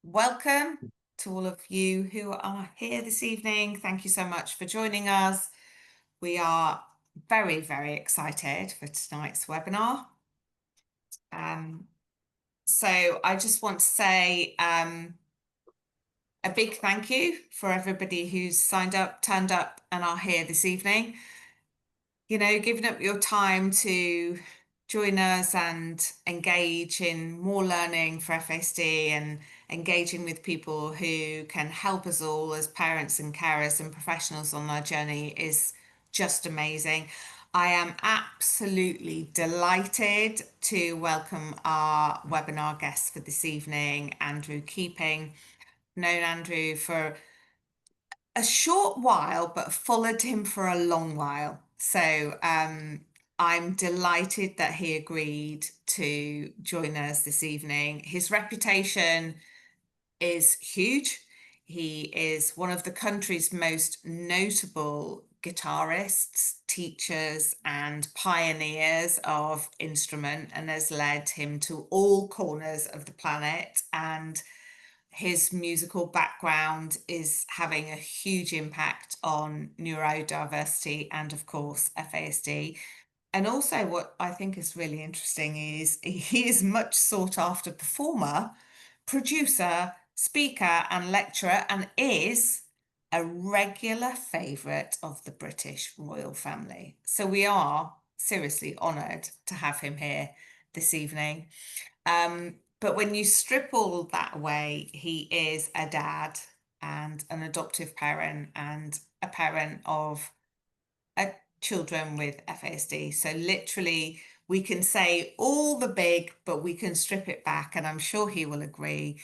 welcome to all of you who are here this evening. Thank you so much for joining us. We are very, very excited for tonight's webinar. So I just want to say a big thank you for everybody who's signed up, turned up, and are here this evening. You know, giving up your time to join us and engage in more learning for FASD and engaging with people who can help us all as parents and carers and professionals on our journey is just amazing. I am absolutely delighted to welcome our webinar guest for this evening, Andrew Keeping. I've known Andrew for a short while, but followed him for a long while. So I'm delighted that he agreed to join us this evening. His reputation is huge. He is one of the country's most notable guitarists, teachers, and pioneers of instrument, and has led him to all corners of the planet. And his musical background is having a huge impact on neurodiversity and, of course, FASD. And also, what I think is really interesting is he is much sought after performer, producer, speaker, and lecturer, and is a regular favourite of the British royal family. So we are seriously honoured to have him here this evening. But when you strip all that away, he is a dad and an adoptive parent and a parent of children with FASD. So literally, we can say all the big, but we can strip it back, and I'm sure he will agree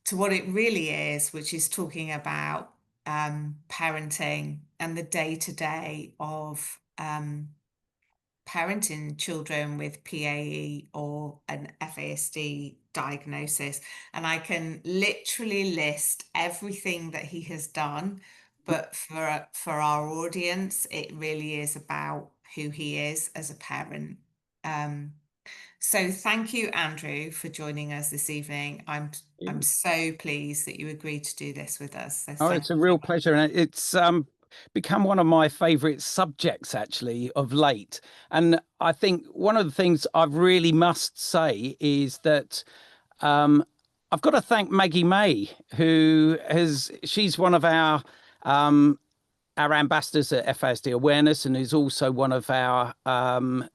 to what it really is, which is talking about parenting and the day-to-day of parenting children with PAE or an FASD diagnosis. And I can literally list everything that he has done, but for our audience, it really is about who he is as a parent. So thank you, Andrew, for joining us this evening. I'm so pleased that you agreed to do this with us. So Oh, thank it's a you. real pleasure, and it's become one of my favourite subjects actually of late. And I think one of the things I really must say is that I've got to thank Maggie May, she's one of our ambassadors at FASD Awareness, and is also one of our,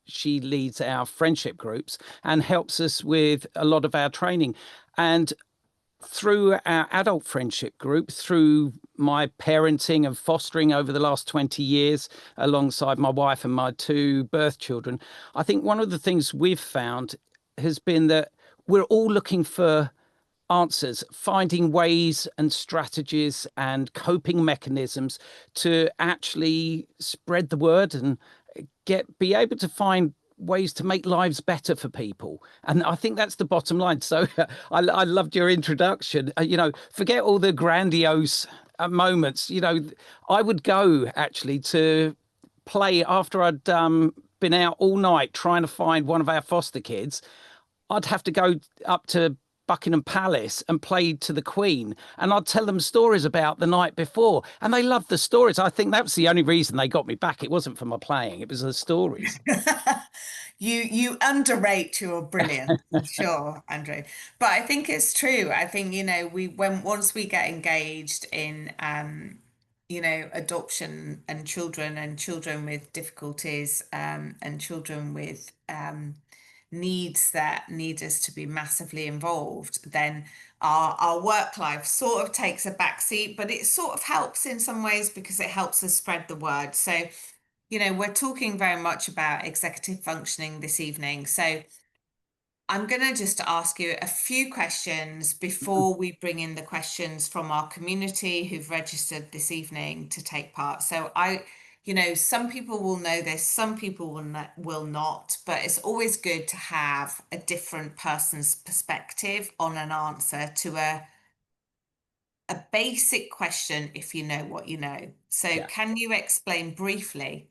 she leads our friendship groups and helps us with a lot of our training. And through our adult friendship group, through my parenting and fostering over the last 20 years, alongside my wife and my two birth children, I think one of the things we've found has been that we're all looking for answers, finding ways and strategies and coping mechanisms to actually spread the word and be able to find ways to make lives better for people. And I think that's the bottom line. So I loved your introduction. Forget all the grandiose moments. I would go actually to play after I'd been out all night trying to find one of our foster kids. I'd have to go up to Buckingham Palace and play to the Queen, and I'd tell them stories about the night before, and they loved the stories. I think that was the only reason they got me back. It wasn't for my playing, it was the stories. You underrate your brilliance, for sure, Andrew. But I think it's true. I think, once we get engaged in adoption and children with difficulties, and children with needs that need us to be massively involved, then our work life sort of takes a backseat, but it sort of helps in some ways because it helps us spread the word. So we're talking very much about executive functioning this evening. So I'm going to just ask you a few questions before we bring in the questions from our community who've registered this evening to take part. So some people will know this, some people will not, but it's always good to have a different person's perspective on an answer to a basic question if you know what you know. So Yeah. can you explain briefly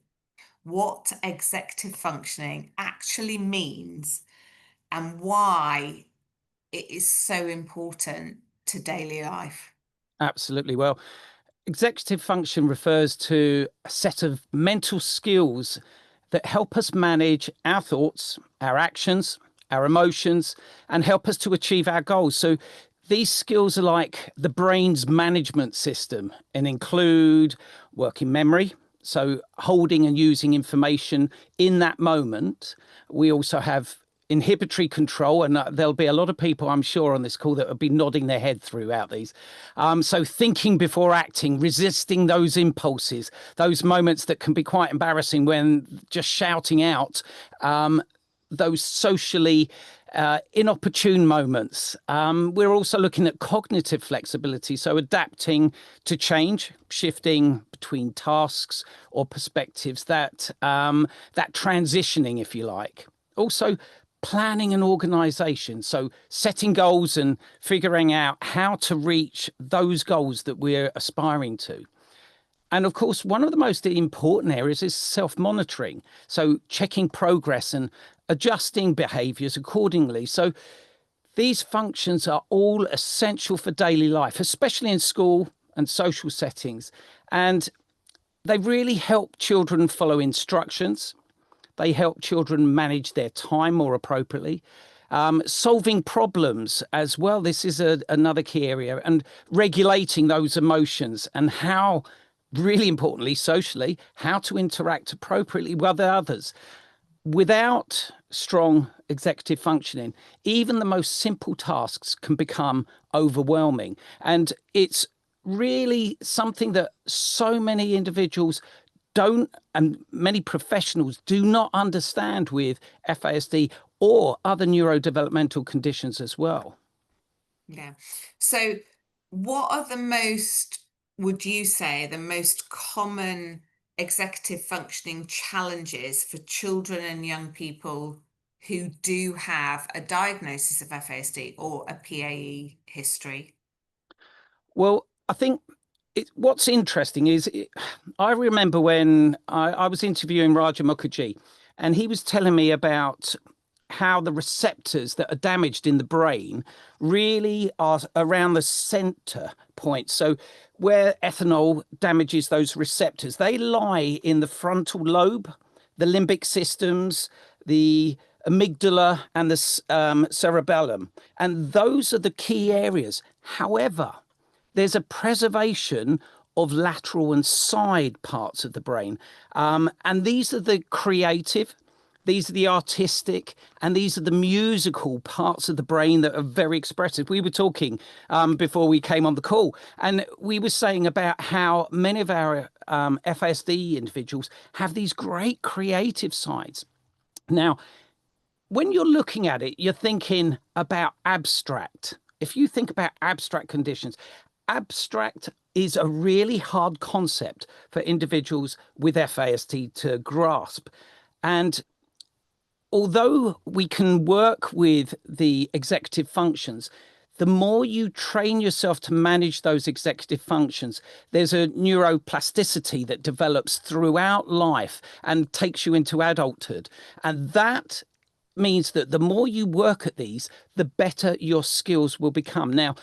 what executive functioning actually means and why it is so important to daily life? Absolutely. Well, executive function refers to a set of mental skills that help us manage our thoughts, our actions, our emotions, and help us to achieve our goals. So these skills are like the brain's management system and include working memory, so holding and using information in that moment. We also have inhibitory control, and there'll be a lot of people, I'm sure, on this call that will be nodding their head throughout these. So thinking before acting, resisting those impulses, those moments that can be quite embarrassing when just shouting out, those socially inopportune moments. We're also looking at cognitive flexibility, so adapting to change, shifting between tasks or perspectives, that transitioning, if you like. Also, planning and organization, so setting goals and figuring out how to reach those goals that we're aspiring to. And of course, one of the most important areas is self monitoring. So, checking progress and adjusting behaviors accordingly. So, these functions are all essential for daily life, especially in school and social settings. And they really help children follow instructions. They help children manage their time more appropriately. Solving problems as well. This is another key area, and regulating those emotions and how, really importantly, socially, how to interact appropriately with others. Without strong executive functioning, even the most simple tasks can become overwhelming. And it's really something that so many individuals don't, and many professionals do not understand with FASD or other neurodevelopmental conditions as well. Yeah. So, what are the most, would you say, the most common executive functioning challenges for children and young people who do have a diagnosis of FASD or a PAE history? Well, I think what's interesting is I remember when I was interviewing Raja Mukherjee, and he was telling me about how the receptors that are damaged in the brain really are around the center point. So, where ethanol damages those receptors, they lie in the frontal lobe, the limbic systems, the amygdala, and the cerebellum. And those are the key areas. However, there's a preservation of lateral and side parts of the brain. And these are the creative, these are the artistic, and these are the musical parts of the brain that are very expressive. We were talking before we came on the call, and we were saying about how many of our FSD individuals have these great creative sides. Now, when you're looking at it, you're thinking about abstract. If you think about abstract conditions, abstract is a really hard concept for individuals with FASD to grasp. And although we can work with the executive functions, the more you train yourself to manage those executive functions, there's a neuroplasticity that develops throughout life and takes you into adulthood. And that means that the more you work at these, the better your skills will become. Now,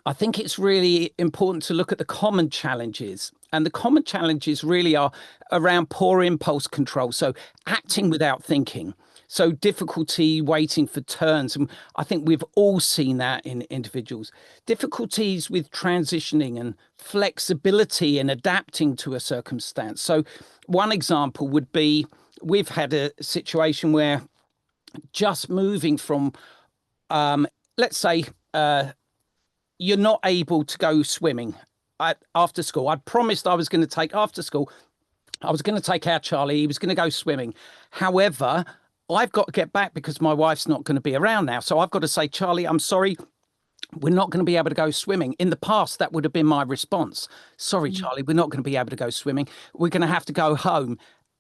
I think it's really important to look at the common challenges. And the common challenges really are around poor impulse control. So acting without thinking. So difficulty waiting for turns. And I think we've all seen that in individuals. Difficulties with transitioning and flexibility and adapting to a circumstance. So one example would be we've had a situation where just moving from, let's say, you're not able to go swimming after school. I promised I was going to take after school. I was going to take out Charlie. He was going to go swimming. However, I've got to get back because my wife's not going to be around now. So I've got to say, Charlie, I'm sorry. We're not going to be able to go swimming. In the past, that would have been my response. Sorry, Mm. Charlie, we're not going to be able to go swimming. We're going to have to go home.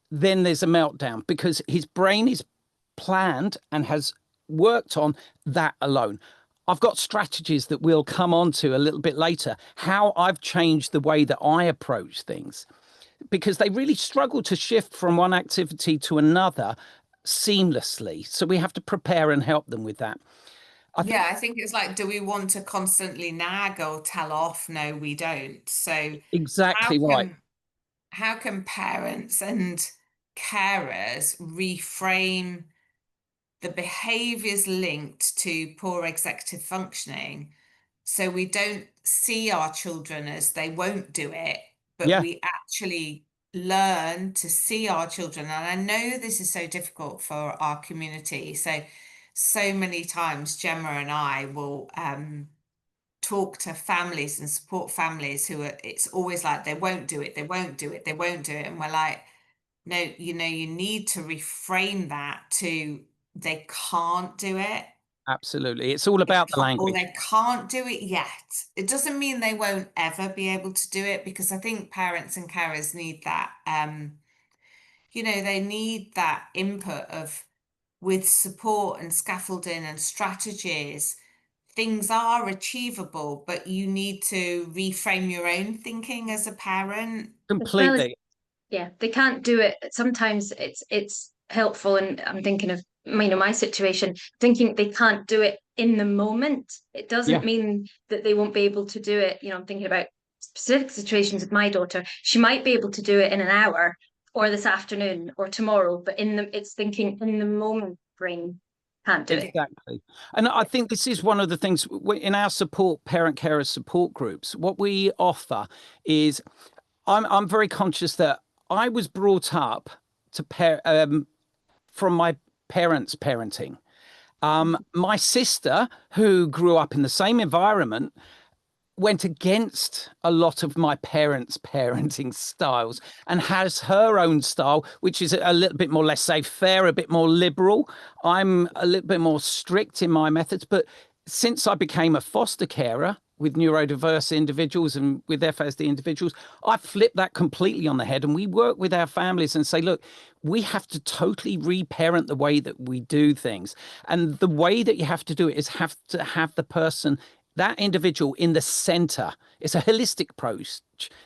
Then there's a meltdown because his brain is planned and has worked on that alone. I've got strategies that we'll come on to a little bit later, how I've changed the way that I approach things, because they really struggle to shift from one activity to another seamlessly. So we have to prepare and help them with that. I think Yeah, I think it's like, do we want to constantly nag or tell off? No, we don't. So how exactly right. can how can parents and carers reframe the behaviors linked to poor executive functioning so we don't see our children as they won't do it, but Yeah, we actually learn to see our children. And I know this is so difficult for our community. So many times Gemma and I will talk to families and support families who are, it's always like they won't do it, they won't do it, they won't do it. And we're like, no, you need to reframe that to they can't do it. absolutely. It's all They about the can't, or language. they can't do it yet. It doesn't mean they won't ever be able to do it because I think parents and carers need that. They need that input of with support and scaffolding and strategies. Things are achievable, but you need to reframe your own thinking as a parent. As well as, Completely. yeah, they can't do it. Sometimes it's helpful, and I'm thinking of my situation, thinking they can't do it in the moment. It doesn't Yeah, mean that they won't be able to do it. I'm thinking about specific situations with my daughter. She might be able to do it in an hour or this afternoon or tomorrow, but it's thinking in the moment brain can't do it. exactly. And I think this is one of the things in our support, parent carers support groups. What we offer is I'm very conscious that I was brought up to from my parents' parenting. My sister, who grew up in the same environment, went against a lot of my parents' parenting styles and has her own style, which is a little bit more laissez-faire, a bit more liberal. I'm a little bit more strict in my methods. But since I became a foster carer with neurodiverse individuals and with FSD individuals, I flipped that completely on the head. And we work with our families and say, look, we have to totally reparent the way that we do things. And the way that you have to do it is have to have the person, that individual, in the center. It's a holistic approach.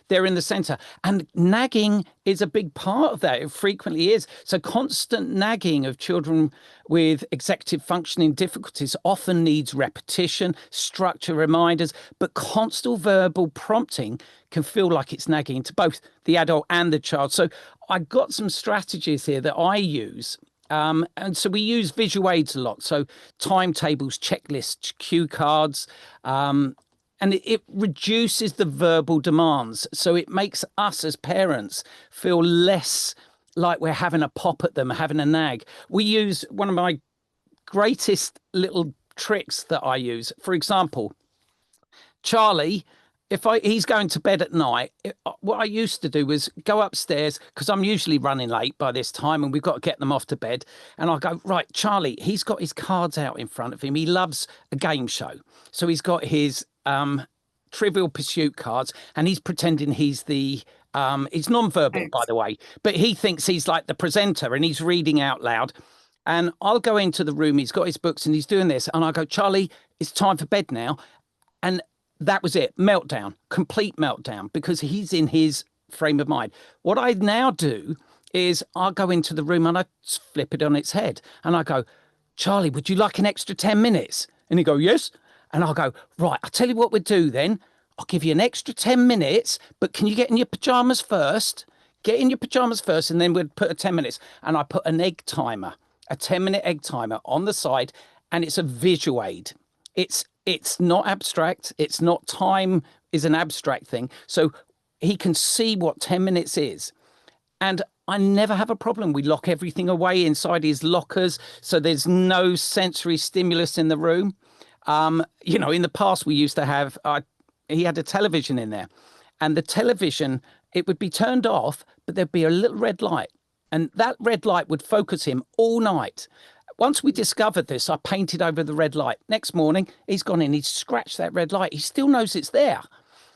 They're in the center. And nagging is a big part of that. It frequently is. So constant nagging of children with executive functioning difficulties often needs repetition, structure, reminders, but constant verbal prompting can feel like it's nagging to both the adult and the child. So I got some strategies here that I use. And so we use visual aids a lot. So timetables, checklists, cue cards, and it reduces the verbal demands. So it makes us as parents feel less like we're having a pop at them, having a nag. We use one of my greatest little tricks that I use. For example, Charlie, if he's going to bed at night, what I used to do was go upstairs because I'm usually running late by this time and we've got to get them off to bed. And I go, right, Charlie, he's got his cards out in front of him. He loves a game show. So he's got his Trivial Pursuit cards and he's pretending he's he's non-verbal, by Thanks. the way, but he thinks he's like the presenter and he's reading out loud. And I'll go into the room, he's got his books and he's doing this. And I go, Charlie, it's time for bed now. And that was it. Meltdown, complete meltdown, because he's in his frame of mind. What I now do is I'll go into the room and I flip it on its head. And I go, Charlie, would you like an extra 10 minutes? And he go, yes. And I'll go, right, I'll tell you what we'll do then. I'll give you an extra 10 minutes, but can you get in your pajamas first? Get in your pajamas first, and then we'll put a 10 minutes. And I put an egg timer, a 10-minute egg timer on the side, and it's a visual aid. It's not abstract. It's not time is an abstract thing. So he can see what 10 minutes is. And I never have a problem. We lock everything away inside his lockers. So there's no sensory stimulus in the room. In the past, we used to have, he had a television in there. And the television, it would be turned off, but there'd be a little red light. And that red light would focus him all night. Once we discovered this, I painted over the red light. Next morning, he's gone in, he's scratched that red light. He still knows it's there.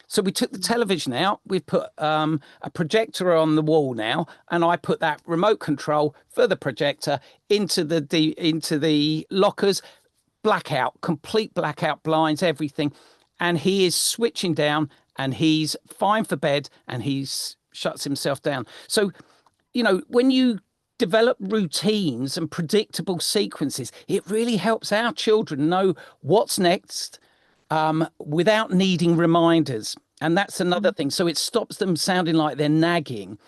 So we took the television out. We've put a projector on the wall now, and I put that remote control for the projector into the lockers, blackout, complete blackout blinds, everything. And he is switching down and he's fine for bed and he shuts himself down. So, when you develop routines and predictable sequences, it really helps our children know what's next without needing reminders. And that's another thing. So it stops them sounding like they're nagging,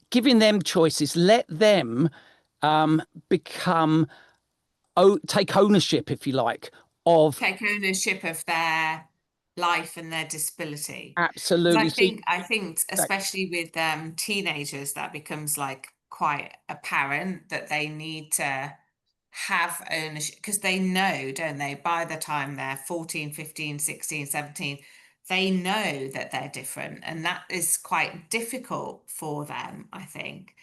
giving them choices, let them take ownership, if you like, of Take ownership of their life and their disability. absolutely. I think especially with teenagers, that becomes like quite apparent that they need to have ownership, because they know, don't they, by the time they're 14, 15, 16, 17, they know that they're different, and that is quite difficult for them, I think.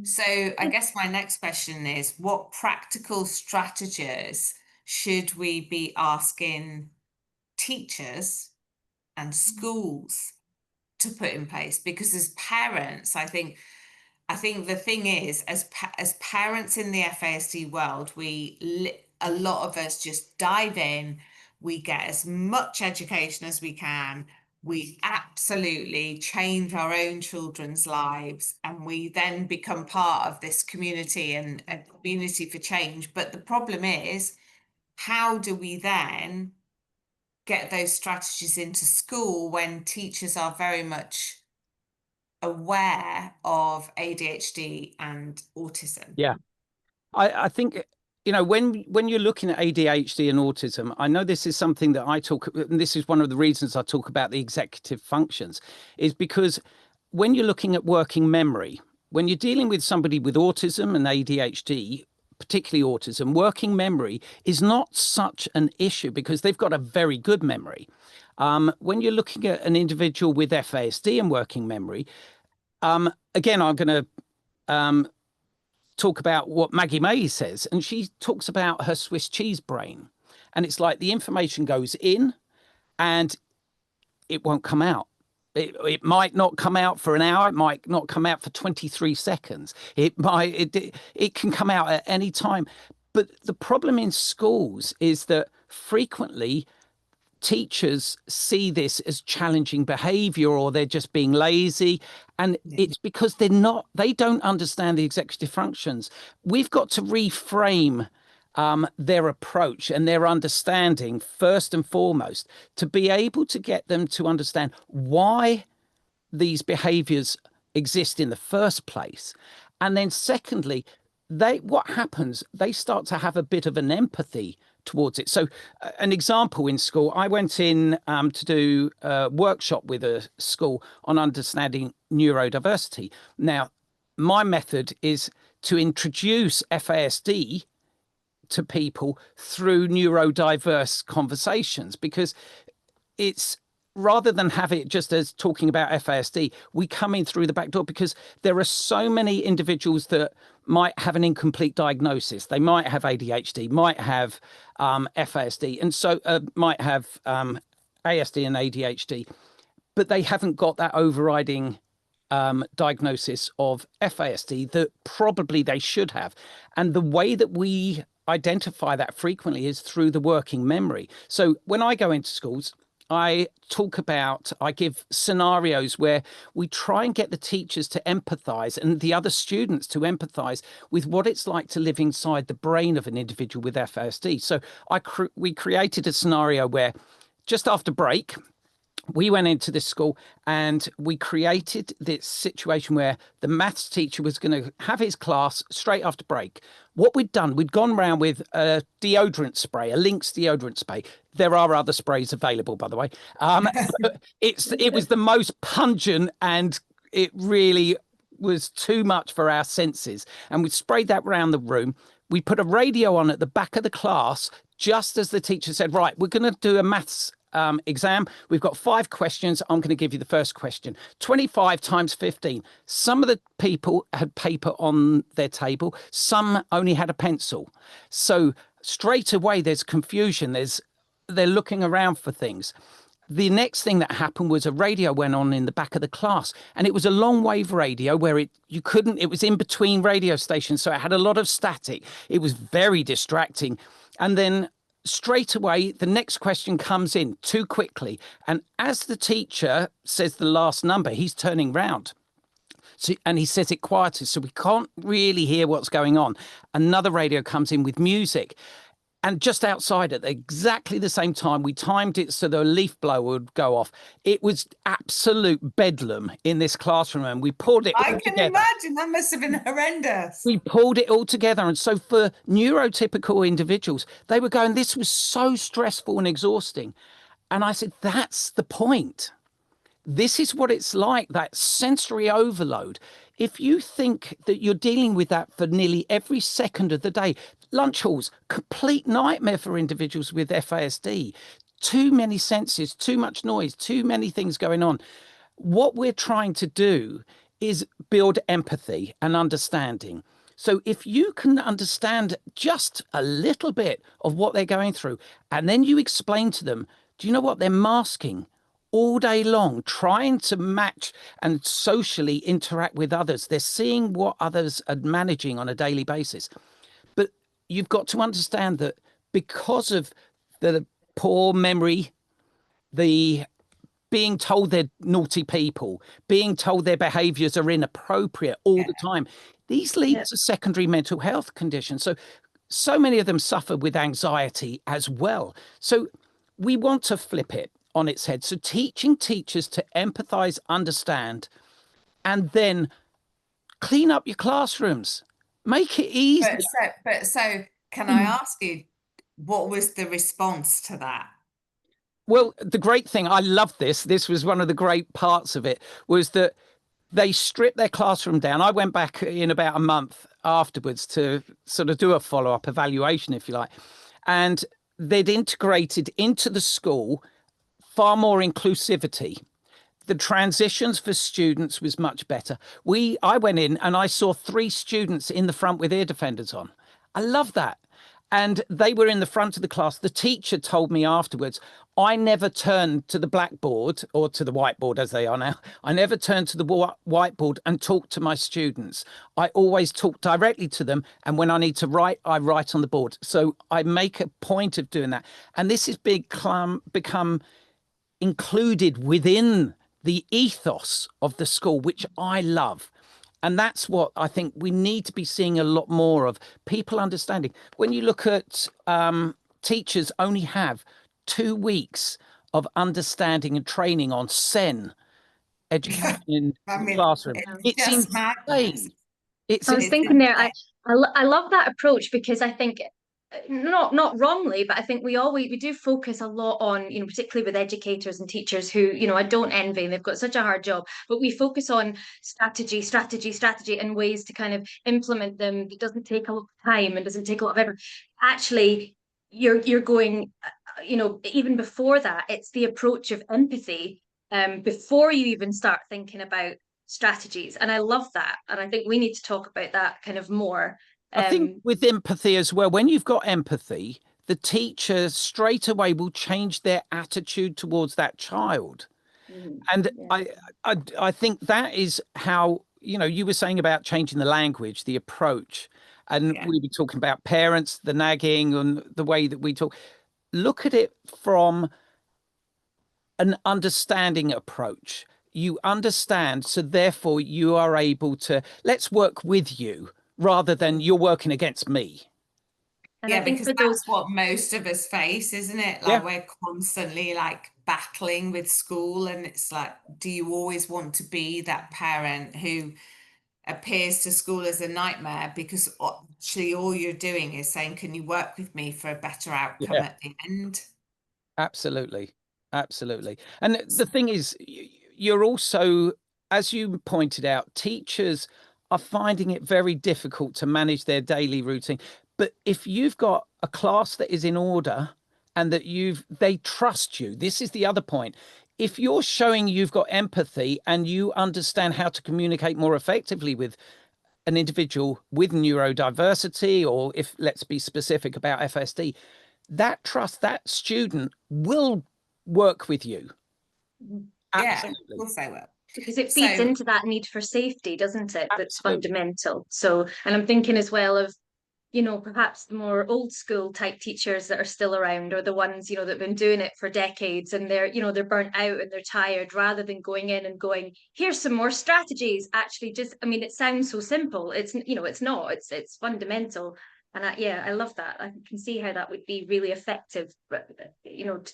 So I guess my next question is, what practical strategies should we be asking teachers and schools to put in place? Because as parents, I think the thing is, as parents in the FASD world, a lot of us just dive in, we get as much education as we can, we absolutely change our own children's lives, and we then become part of this community and a community for change. But the problem is, how do we then get those strategies into school when teachers are very much aware of ADHD and autism? Yeah. I think, when you're looking at ADHD and autism, I know this is something that and this is one of the reasons I talk about the executive functions, is because when you're looking at working memory, when you're dealing with somebody with autism and ADHD, particularly autism, working memory is not such an issue because they've got a very good memory. When you're looking at an individual with FASD and working memory, again, I'm going to talk about what Maggie May says, and she talks about her Swiss cheese brain. And it's like the information goes in and it won't come out. It might not come out for an hour. It might not come out for 23 seconds. It can come out at any time. But the problem in schools is that frequently teachers see this as challenging behavior, or they're just being lazy. And it's because they don't understand the executive functions. We've got to reframe their approach and their understanding first and foremost, to be able to get them to understand why these behaviors exist in the first place. And then secondly, what happens, they start to have a bit of an empathy towards it. So an example in school, I went in to do a workshop with a school on understanding neurodiversity. Now, my method is to introduce FASD to people through neurodiverse conversations, because it's, rather than have it just as talking about FASD, we come in through the back door, because there are so many individuals that might have an incomplete diagnosis. They might have ADHD, might have FASD, and so might have ASD and ADHD, but they haven't got that overriding diagnosis of FASD that probably they should have. And the way that we identify that frequently is through the working memory. So when I go into schools, I give scenarios where we try and get the teachers to empathize and the other students to empathize with what it's like to live inside the brain of an individual with FASD. So we created a scenario where just after break, we went into this school and we created this situation where the maths teacher was going to have his class straight after break. What we'd done, we'd gone around with a deodorant spray, a Lynx deodorant spray. There are other sprays available, by the way. It was the most pungent, and it really was too much for our senses. And we sprayed that around the room. We put a radio on at the back of the class, just as the teacher said, right, we're going to do a maths exam. We've got 5 questions. I'm going to give you the first question. 25 times 15. Some of the people had paper on their table. Some only had a pencil. So straight away, there's confusion. They're looking around for things. The next thing that happened was a radio went on in the back of the class, and it was a long wave radio where it was in between radio stations. So it had a lot of static. It was very distracting. And then straight away, the next question comes in too quickly. And as the teacher says the last number, he's turning round. So, and he says it quietly, so we can't really hear what's going on. Another radio comes in with music. And just outside at exactly the same time, we timed it so the leaf blower would go off. It was absolute bedlam in this classroom, and we pulled it I all can together. imagine that must have been horrendous. We pulled it all together. And so for neurotypical individuals, they were going, this was so stressful and exhausting. And I said, that's the point. This is what it's like, that sensory overload. If you think that you're dealing with that for nearly every second of the day, lunch halls, complete nightmare for individuals with FASD. Too many senses, too much noise, too many things going on. What we're trying to do is build empathy and understanding. So if you can understand just a little bit of what they're going through, and then you explain to them, do you know what they're masking all day long, trying to match and socially interact with others? They're seeing what others are managing on a daily basis. But you've got to understand that because of the poor memory, the being told they're naughty people, being told their behaviors are inappropriate all the time, these lead to secondary mental health conditions. So many of them suffer with anxiety as well. So we want to flip it on its head. So teaching teachers to empathize, understand, and then clean up your classrooms. Make it easy. So can I ask you, what was the response to that? Well, the great thing, I love this was one of the great parts of it, was that they stripped their classroom down. I went back in about a month afterwards to sort of do a follow-up evaluation, if you like. And they'd integrated into the school far more inclusivity. The transitions for students was much better. I went in and I saw 3 students in the front with ear defenders on. I love that. And they were in the front of the class. The teacher told me afterwards, I never turned to the blackboard, or to the whiteboard as they are now. I never turned to the whiteboard and talked to my students. I always talk directly to them. And when I need to write, I write on the board. So I make a point of doing that. And this has become included within the ethos of the school, which I love. And that's what I think we need to be seeing a lot more of, people understanding. When you look at teachers only have 2 weeks of understanding and training on SEN education in the classroom. It's just insane. madness. I was thinking there, I love that approach, because I think not wrongly, but I think we do focus a lot on, particularly with educators and teachers who, I don't envy, and they've got such a hard job, but we focus on strategy and ways to kind of implement them. It doesn't take a lot of time and doesn't take a lot of effort. Actually, you're going, even before that, it's the approach of empathy, before you even start thinking about strategies. And I love that. And I think we need to talk about that kind of more. I think with empathy as well, when you've got empathy, the teacher straight away will change their attitude towards that child. And I think that is how, you were saying about changing the language, the approach, and we were talking about parents, the nagging, and the way that we talk. Look at it from an understanding approach. You understand, so therefore you are able to, let's work with you rather than you're working against me. And yeah, I think because that's what most of us face, isn't it? Like we're constantly like battling with school, and it's like, do you always want to be that parent who appears to school as a nightmare, because actually all you're doing is saying, can you work with me for a better outcome at the end? Absolutely. And the thing is, you're also, as you pointed out, teachers are finding it very difficult to manage their daily routine. But if you've got a class that is in order and that they trust you, this is the other point. If you're showing you've got empathy and you understand how to communicate more effectively with an individual with neurodiversity, or if, let's be specific about FSD, that trust, that student will work with you. Absolutely. Yeah, of course they will. Because it feeds into that need for safety, doesn't it? That's fundamental. So, and I'm thinking as well of, perhaps the more old school type teachers that are still around, or the ones, that have been doing it for decades, and they're burnt out and they're tired, rather than going in and going, here's some more strategies. Actually, it sounds so simple. It's not, it's fundamental. And I love that. I can see how that would be really effective,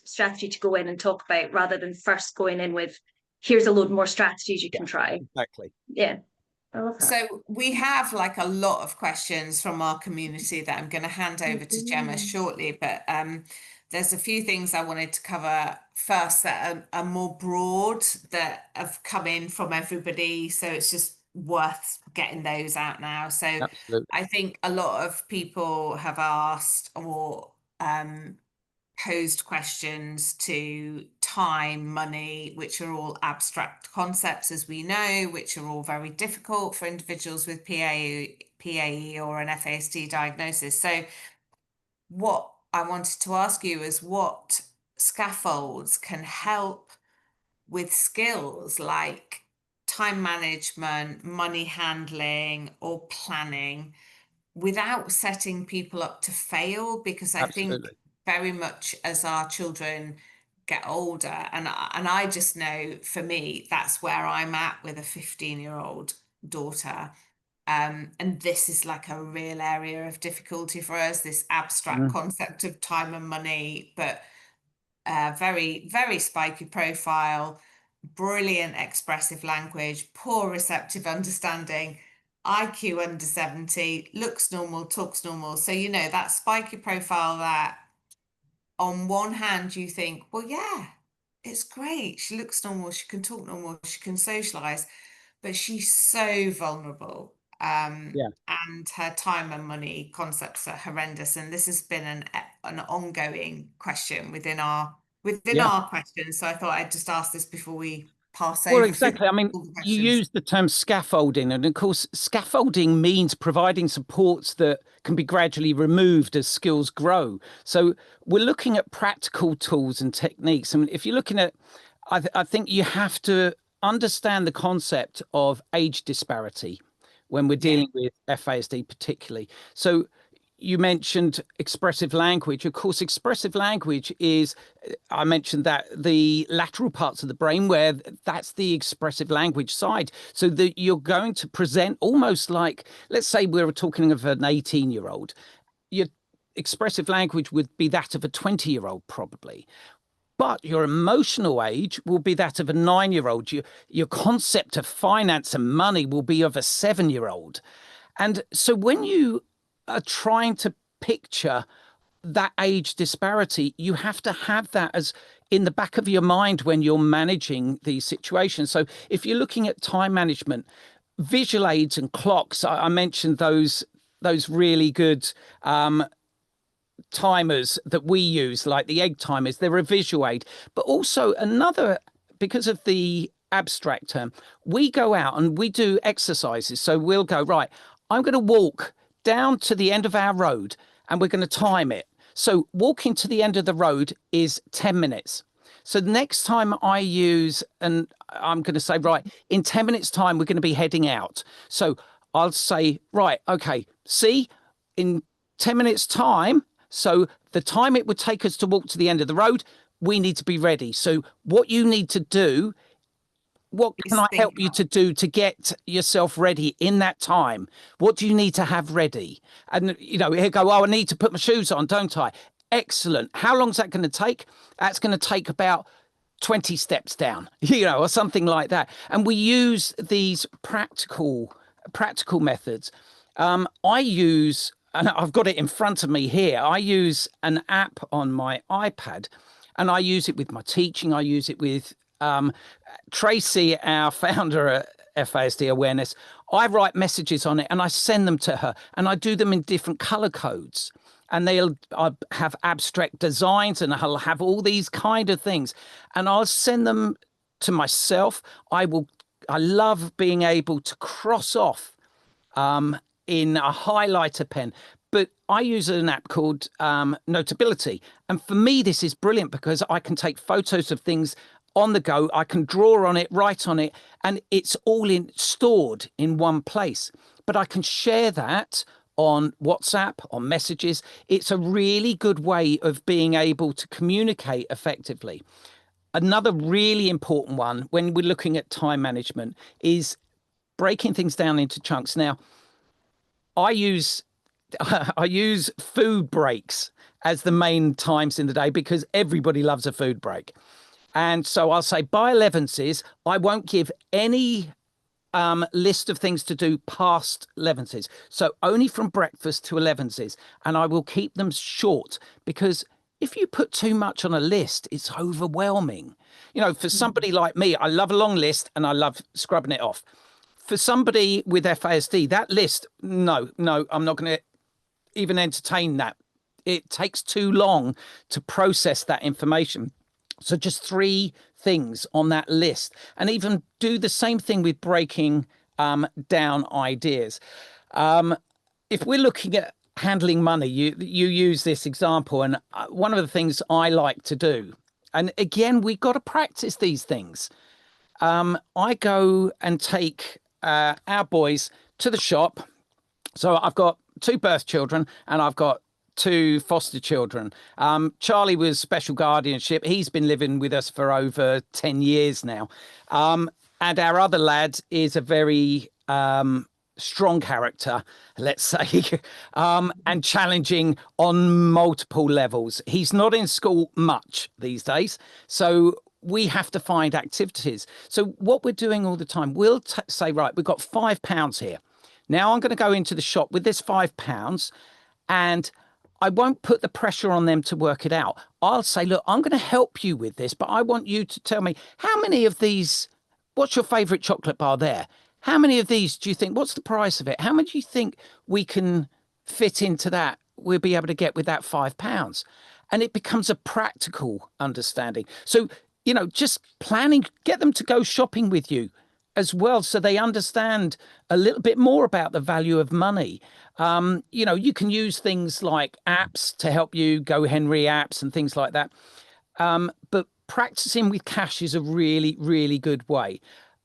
strategy to go in and talk about, rather than first going in with, here's a load more strategies you can try. Exactly. Yeah. I love that. So we have like a lot of questions from our community that I'm going to hand over to Gemma shortly, but there's a few things I wanted to cover first that are more broad, that have come in from everybody. So it's just worth getting those out now. So Absolutely. I think a lot of people have asked or posed questions to time, money, which are all abstract concepts, as we know, which are all very difficult for individuals with PAE or an FASD diagnosis. So what I wanted to ask you is, what scaffolds can help with skills like time management, money handling, or planning, without setting people up to fail? Because I think Absolutely. very much as our children get older, and I just know, for me, that's where I'm at with a 15-year-old daughter. And this is like a real area of difficulty for us, this abstract concept of time and money, but very, very spiky profile, brilliant expressive language, poor receptive understanding, IQ under 70, looks normal, talks normal. So, that spiky profile that on one hand you think, well, yeah, it's great. She looks normal, she can talk normal, she can socialize, but she's so vulnerable. Yeah. And her time and money concepts are horrendous. And this has been an ongoing question within our Yeah. questions. So I thought I'd just ask this before we pass Well, over through exactly. I mean, all the you questions. use the term scaffolding, and of course, scaffolding means providing supports that can be gradually removed as skills grow. So we're looking at practical tools and techniques. And if you're looking at, I think you have to understand the concept of age disparity when we're Yeah. dealing with FASD particularly. So you mentioned expressive language. Of course, expressive language is, I mentioned that the lateral parts of the brain, where that's the expressive language side. So that you're going to present almost like, let's say we were talking of an 18-year-old, your expressive language would be that of a 20-year-old probably. But your emotional age will be that of a 9-year-old. Your concept of finance and money will be of a 7-year-old. And so when you are trying to picture that age disparity, you have to have that as in the back of your mind when you're managing these situations. So if you're looking at time management, visual aids and clocks, I mentioned those really good timers that we use, like the egg timers. They're a visual aid, but also another, because of the abstract term, we go out and we do exercises. So we'll go, right, I'm going to walk down to the end of our road and we're going to time it. So walking to the end of the road is 10 minutes. So the next time I use, and I'm going to say, right, in 10 minutes time, we're going to be heading out. So I'll say, right, okay, see, in 10 minutes time, so the time it would take us to walk to the end of the road, we need to be ready. So what you need to do, what can I help you to do to get yourself ready in that time? What do you need to have ready? And, he'll go, oh, I need to put my shoes on, don't I? Excellent. How long is that going to take? That's going to take about 20 steps down, or something like that. And we use these practical methods. I use, and I've got it in front of me here, I use an app on my iPad, and I use it with my teaching. I use it with Tracy, our founder at FASD Awareness. I write messages on it and I send them to her, and I do them in different color codes. And I'll have abstract designs, and I'll have all these kind of things, and I'll send them to myself. I love being able to cross off in a highlighter pen, but I use an app called Notability. And for me, this is brilliant because I can take photos of things on the go. I can draw on it, write on it, and it's all stored in one place. But I can share that on WhatsApp, on messages. It's a really good way of being able to communicate effectively. Another really important one when we're looking at time management is breaking things down into chunks. Now, I use I use food breaks as the main times in the day because everybody loves a food break. And so I'll say by 11s, I won't give any list of things to do past 11s. So only from breakfast to 11s. And I will keep them short because if you put too much on a list, it's overwhelming. You know, for somebody like me, I love a long list and I love scrubbing it off. For somebody with FASD, that list, no, I'm not going to even entertain that. It takes too long to process that information. So just 3 things on that list, and even do the same thing with breaking down ideas. If we're looking at handling money, you use this example, and one of the things I like to do, and again, we've got to practice these things. I go and take our boys to the shop. So I've got 2 birth children and I've got 2 foster children. Charlie was special guardianship. He's been living with us for over 10 years now. And our other lad is a very strong character, let's say, and challenging on multiple levels. He's not in school much these days. So we have to find activities. So what we're doing all the time, we'll say, right, we've got £5 here. Now I'm going to go into the shop with this £5 and I won't put the pressure on them to work it out. I'll say, look, I'm going to help you with this, but I want you to tell me how many of these, what's your favorite chocolate bar there? How many of these do you think, what's the price of it? How much do you think we can fit into that? We'll be able to get with that £5. And it becomes a practical understanding. So, you know, just planning, get them to go shopping with you as well, so they understand a little bit more about the value of money. You know, you can use things like apps to help you, Go Henry apps and things like that. But practicing with cash is a really, really good way.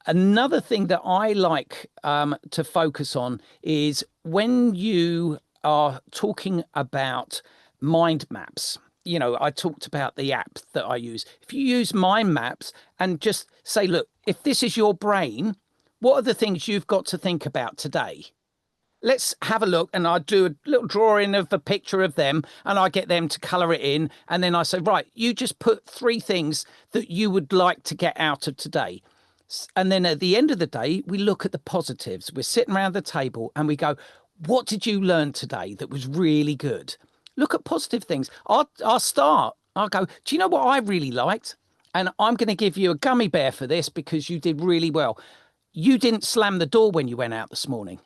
Another thing that I like to focus on is when you are talking about mind maps. You know, I talked about the app that I use. If you use mind maps and just say, look, if this is your brain, what are the things you've got to think about today? Let's have a look. And I do a little drawing of a picture of them and I get them to color it in. And then I say, right, you just put 3 things that you would like to get out of today. And then at the end of the day, we look at the positives. We're sitting around the table and we go, what did you learn today that was really good? Look at positive things. I'll start. I'll go, do you know what I really liked? And I'm going to give you a gummy bear for this because you did really well. You didn't slam the door when you went out this morning.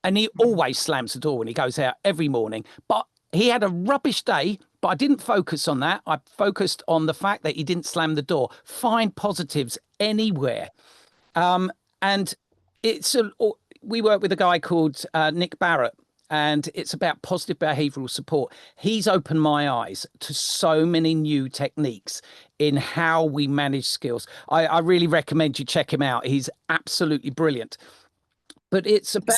And he always slams the door when he goes out every morning. But he had a rubbish day, but I didn't focus on that. I focused on the fact that he didn't slam the door. Find positives anywhere. And we work with a guy called Nick Barrett, and it's about positive behavioral support. He's opened my eyes to so many new techniques in how we manage skills. I really recommend you check him out. He's absolutely brilliant. But it's about...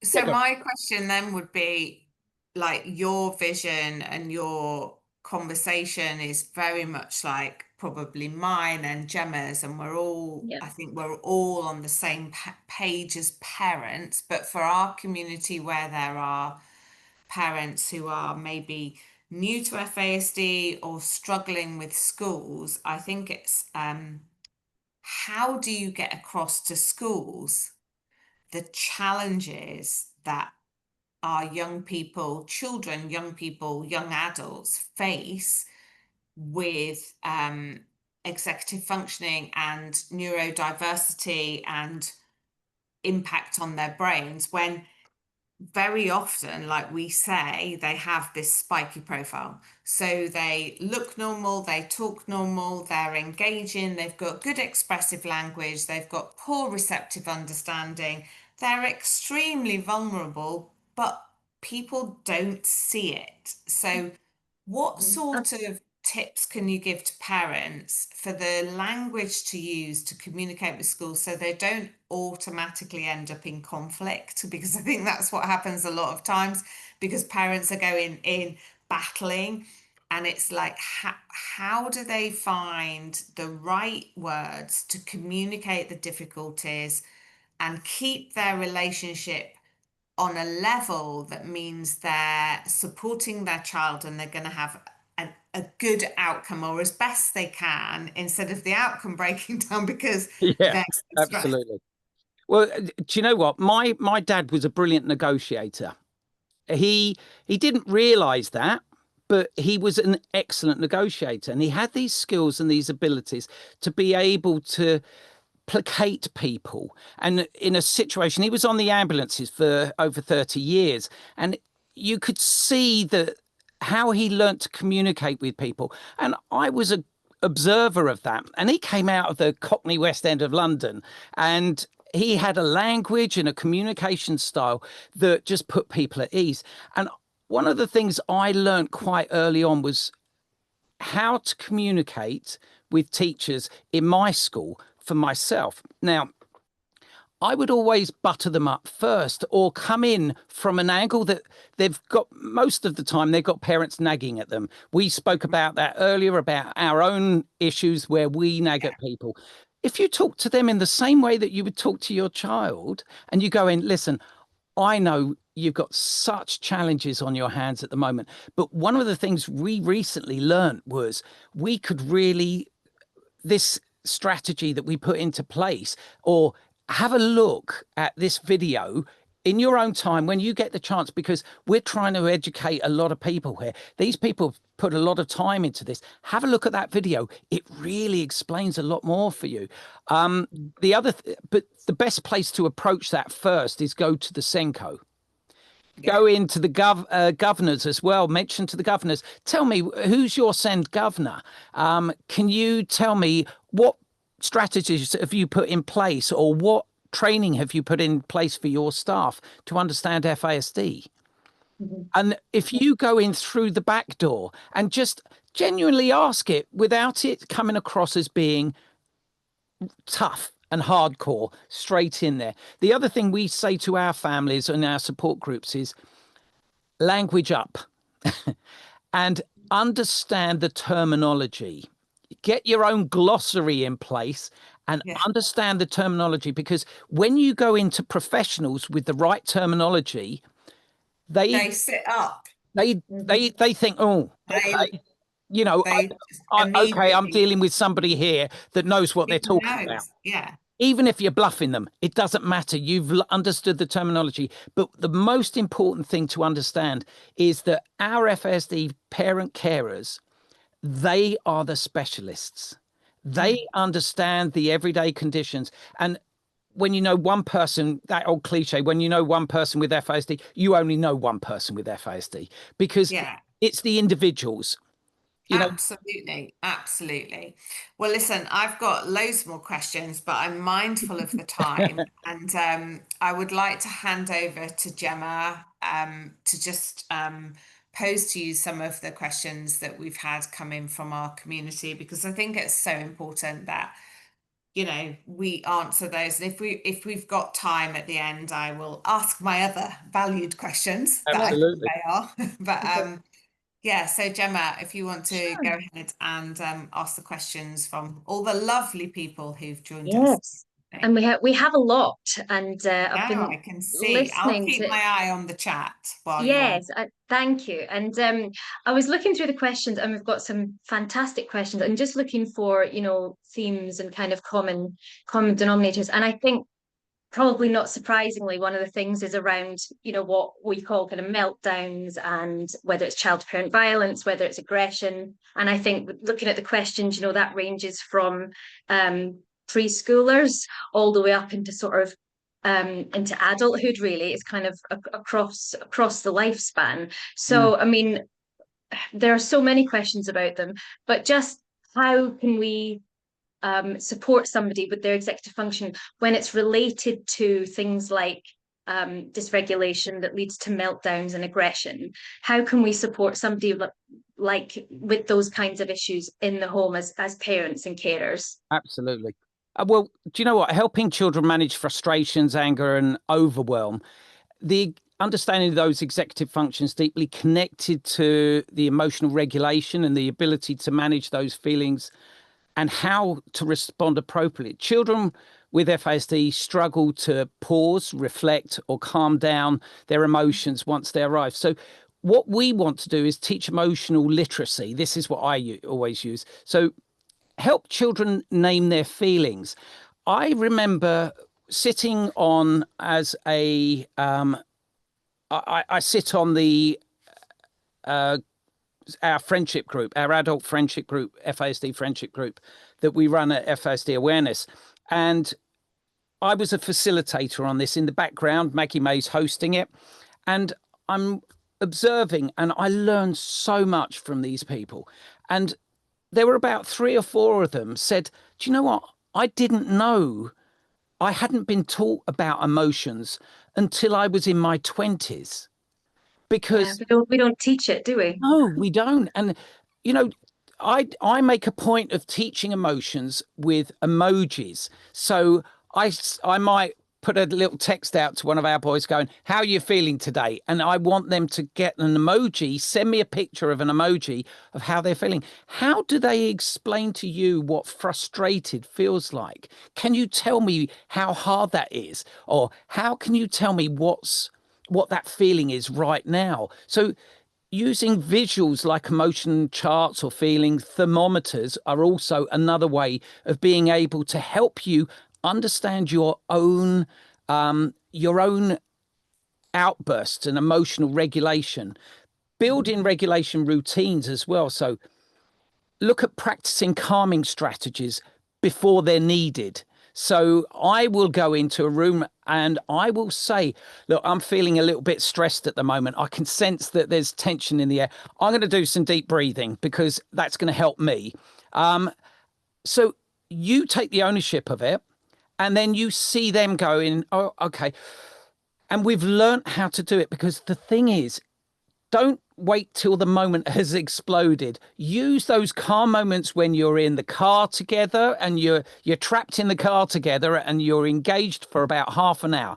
So my question then would be, like, your vision and your conversation is very much like probably mine and Gemma's, and I think we're all on the same page as parents. But for our community where there are parents who are maybe new to FASD or struggling with schools, I think it's how do you get across to schools the challenges that our young people, children, young people, young adults face with executive functioning and neurodiversity and impact on their brains, when very often, like we say, they have this spiky profile. So they look normal, they talk normal, they're engaging, they've got good expressive language, they've got poor receptive understanding, they're extremely vulnerable, but people don't see it. So what sort of tips can you give to parents for the language to use to communicate with schools so they don't automatically end up in conflict? Because I think that's what happens a lot of times, because parents are going in battling, and it's like, how do they find the right words to communicate the difficulties and keep their relationship on a level that means they're supporting their child and they're going to have a good outcome, or as best they can, instead of the outcome breaking down because Yeah, they're stressed. absolutely. Well, do you know what? My dad was a brilliant negotiator. He didn't realize that, but he was an excellent negotiator, and he had these skills and these abilities to be able to placate people. And in a situation, he was on the ambulances for over 30 years, and you could see that how he learnt to communicate with people. And I was a observer of that. And he came out of the Cockney West End of London, and he had a language and a communication style that just put people at ease. And one of the things I learned quite early on was how to communicate with teachers in my school for myself. Now, I would always butter them up first, or come in from an angle that they've got, most of the time, they've got parents nagging at them. We spoke about that earlier, about our own issues where we nag at people. If you talk to them in the same way that you would talk to your child, and you go in, listen, I know you've got such challenges on your hands at the moment, but one of the things we recently learned was we could really, this strategy that we put into place, or have a look at this video in your own time when you get the chance, because we're trying to educate a lot of people here. These people have put a lot of time into this. Have a look at that video. It really explains a lot more for you. But the best place to approach that first is go to the Senko. Go into the governors as well. Mention to the governors. Tell me, who's your Send governor? Can you tell me what strategies have you put in place, or what training have you put in place for your staff to understand FASD? And if you go in through the back door and just genuinely ask it without it coming across as being tough and hardcore, straight in there. The other thing we say to our families and our support groups is language up and understand the terminology. Get your own glossary in place and understand the terminology, because when you go into professionals with the right terminology, They sit up. they think, oh, okay, you know, They okay, I'm immediately, dealing with somebody here that knows what they're who talking about. knows? Yeah. Even if you're bluffing them, it doesn't matter. You've understood the terminology. But the most important thing to understand is that our FASD parent carers, they are the specialists. They understand the everyday conditions. And when you know one person, that old cliche, when you know one person with FASD, you only know one person with FASD, because it's the individuals. You know, Absolutely, absolutely. Well, listen, I've got loads more questions, but I'm mindful of the time, and I would like to hand over to Gemma to just pose to you some of the questions that we've had come in from our community, because I think it's so important that we answer those. And if we've got time at the end, I will ask my other valued questions that I think absolutely. they are. But yeah, so Gemma, if you want to go Sure. ahead and ask the questions from all the lovely people who've joined us. Yes. And we have a lot, and I've Now been I can see. I'll listening keep to. my eye on the chat while you're. Yes, thank you. And I was looking through the questions, and we've got some fantastic questions, and just looking for, themes and kind of common denominators. And I think, probably not surprisingly, one of the things is around, what we call kind of meltdowns, and whether it's child to parent violence, whether it's aggression. And I think, looking at the questions, that ranges from preschoolers all the way up into sort of into adulthood. Really, it's kind of across the lifespan. So I mean, there are so many questions about them, but just how can we support somebody with their executive function when it's related to things like dysregulation that leads to meltdowns and aggression? How can we support somebody like with those kinds of issues in the home as parents and carers. Absolutely. Well, do you know what? Helping children manage frustrations, anger, and overwhelm, the understanding of those executive functions deeply connected to the emotional regulation and the ability to manage those feelings and how to respond appropriately. Children with FASD struggle to pause, reflect, or calm down their emotions once they arrive. So what we want to do is teach emotional literacy. This is what I always use. So help children name their feelings. I remember sitting on as a, I sit on the our friendship group, our adult friendship group, FASD friendship group that we run at FASD Awareness. And I was a facilitator on this in the background. Maggie May's hosting it. And I'm observing, and I learned so much from these people. And there were about 3 or 4 of them said, do you know what? I didn't know. I hadn't been taught about emotions until I was in my 20s. Yeah, Because we don't teach it, do we? no, we don't. And you know, I make a point of teaching emotions with emojis. So I might put a little text out to one of our boys going, how are you feeling today? And I want them to get an emoji, send me a picture of an emoji of how they're feeling. How do they explain to you what frustrated feels like? Can you tell me how hard that is? Or how can you tell me what that feeling is right now? So using visuals like emotion charts or feeling thermometers are also another way of being able to help you understand your own outbursts and emotional regulation. Build in regulation routines as well. So look at practicing calming strategies before they're needed. So I will go into a room and I will say, look, I'm feeling a little bit stressed at the moment. I can sense that there's tension in the air. I'm going to do some deep breathing because that's going to help me. So you take the ownership of it and then you see them going, oh, okay. And we've learned how to do it, because the thing is, don't wait till the moment has exploded. Use those calm moments when you're in the car together and you're trapped in the car together and you're engaged for about half an hour.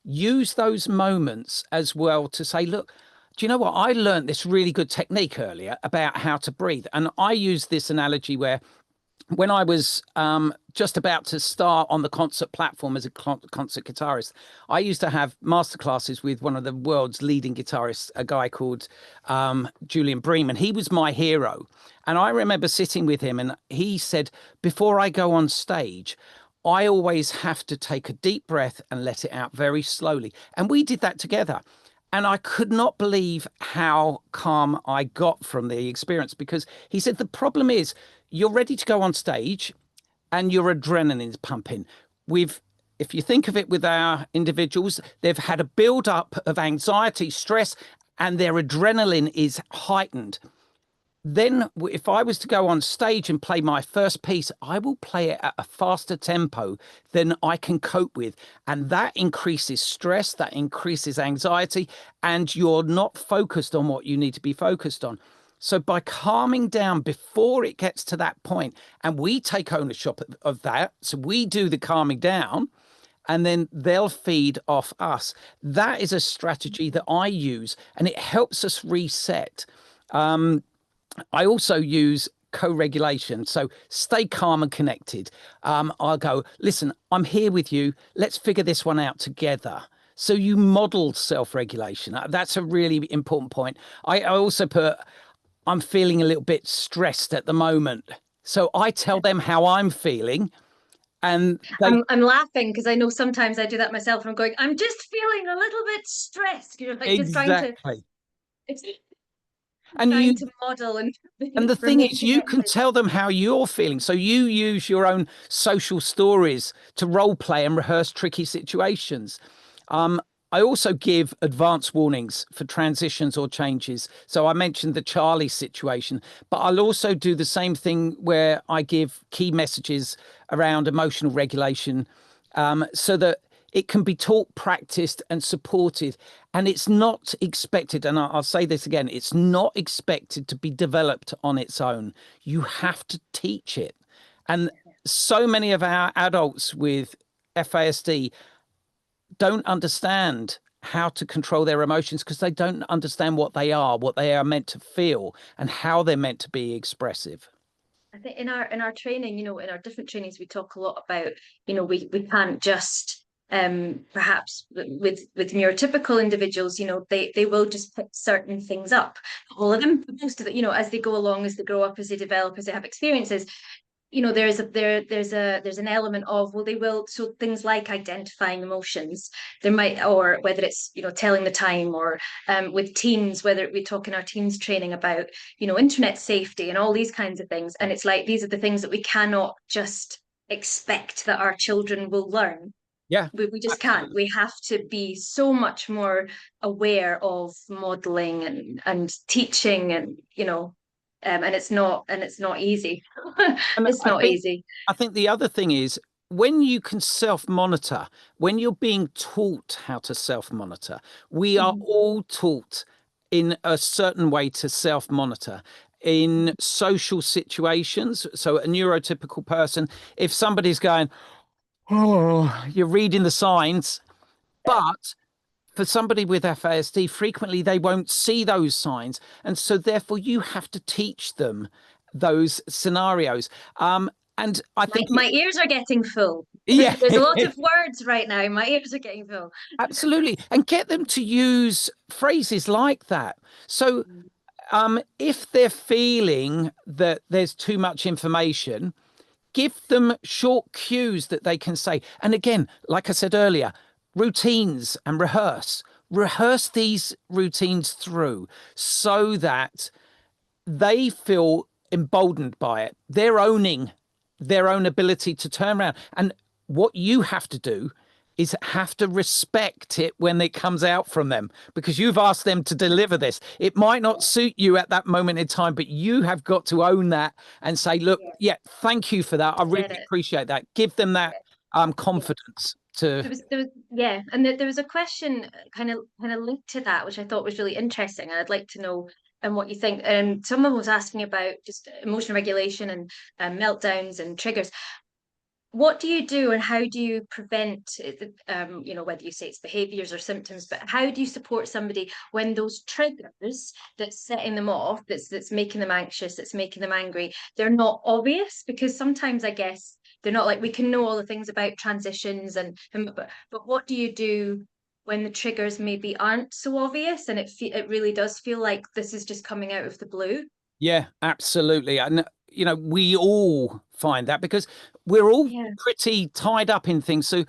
Use those moments as well to say, look, do you know what? I learned this really good technique earlier about how to breathe. And I use this analogy where when I was just about to start on the concert platform as a concert guitarist, I used to have masterclasses with one of the world's leading guitarists, a guy called Julian Bream, and he was my hero. And I remember sitting with him and he said, before I go on stage, I always have to take a deep breath and let it out very slowly. And we did that together. And I could not believe how calm I got from the experience, because he said, the problem is you're ready to go on stage and your adrenaline's pumping. If you think of it with our individuals, they've had a build up of anxiety, stress, and their adrenaline is heightened. Then if I was to go on stage and play my first piece, I will play it at a faster tempo than I can cope with. And that increases stress, that increases anxiety, and you're not focused on what you need to be focused on. So by calming down before it gets to that point, and we take ownership of that, so we do the calming down, and then they'll feed off us. That is a strategy that I use, and it helps us reset. I also use co-regulation. So stay calm and connected. I'll go, listen, I'm here with you. Let's figure this one out together. So you model self-regulation. That's a really important point. I also put, I'm feeling a little bit stressed at the moment. So I tell them how I'm feeling, and I'm laughing because I know sometimes I do that myself. I'm going, I'm just feeling a little bit stressed. You're like just trying to, exactly. it's And trying you to model and And the thing is, remain you can connected. tell them how you're feeling. So you use your own social stories to role play and rehearse tricky situations. I also give advance warnings for transitions or changes. So I mentioned the Charlie situation, but I'll also do the same thing where I give key messages around emotional regulation, so that it can be taught, practiced, and supported. And it's not expected, and I'll say this again, it's not expected to be developed on its own. You have to teach it. And so many of our adults with FASD don't understand how to control their emotions because they don't understand what they are meant to feel, and how they're meant to be expressive. I think in our training, in our different trainings, we talk a lot about, we can't just perhaps with neurotypical individuals, they will just pick certain things up. All of them, most of it, as they go along, as they grow up, as they develop, as they have experiences, there's an element of, well, they will, so things like identifying emotions, there might, or whether it's telling the time, or with teens, whether we talk in our teens training about internet safety and all these kinds of things, and it's like these are the things that we cannot just expect that our children will learn. Yeah, we just absolutely. can't. We have to be so much more aware of modeling and teaching, and it's not easy. And It's not easy. I think the other thing is, when you can self-monitor, when you're being taught how to self-monitor, we are all taught in a certain way to self-monitor in social situations. So a neurotypical person, if somebody's going, oh, you're reading the signs, but for somebody with FASD, frequently they won't see those signs. And so therefore you have to teach them those scenarios. And I think, My ears are getting full. yeah, There's a lot of words right now. My ears are getting full. absolutely. And get them to use phrases like that. So if they're feeling that there's too much information, give them short cues that they can say. And again, like I said earlier, routines, and rehearse these routines through so that they feel emboldened by it. They're owning their own ability to turn around. And what you have to do is have to respect it when it comes out from them, because you've asked them to deliver this. It might not suit you at that moment in time, but you have got to own that and say, look, yeah, thank you for that. I really appreciate that. Give them that confidence to. Yeah, and there was a question kind of linked to that, which I thought was really interesting, and I'd like to know what you think. Someone was asking about just emotional regulation and meltdowns and triggers. What do you do, and how do you prevent whether you say it's behaviors or symptoms, but how do you support somebody when those triggers that's setting them off, that's making them anxious, that's making them angry, they're not obvious? Because sometimes I guess they're not, like, we can know all the things about transitions but what do you do when the triggers maybe aren't so obvious, and it really does feel like this is just coming out of the blue? Yeah, absolutely. And, we all find that because we're all pretty tied up in things. So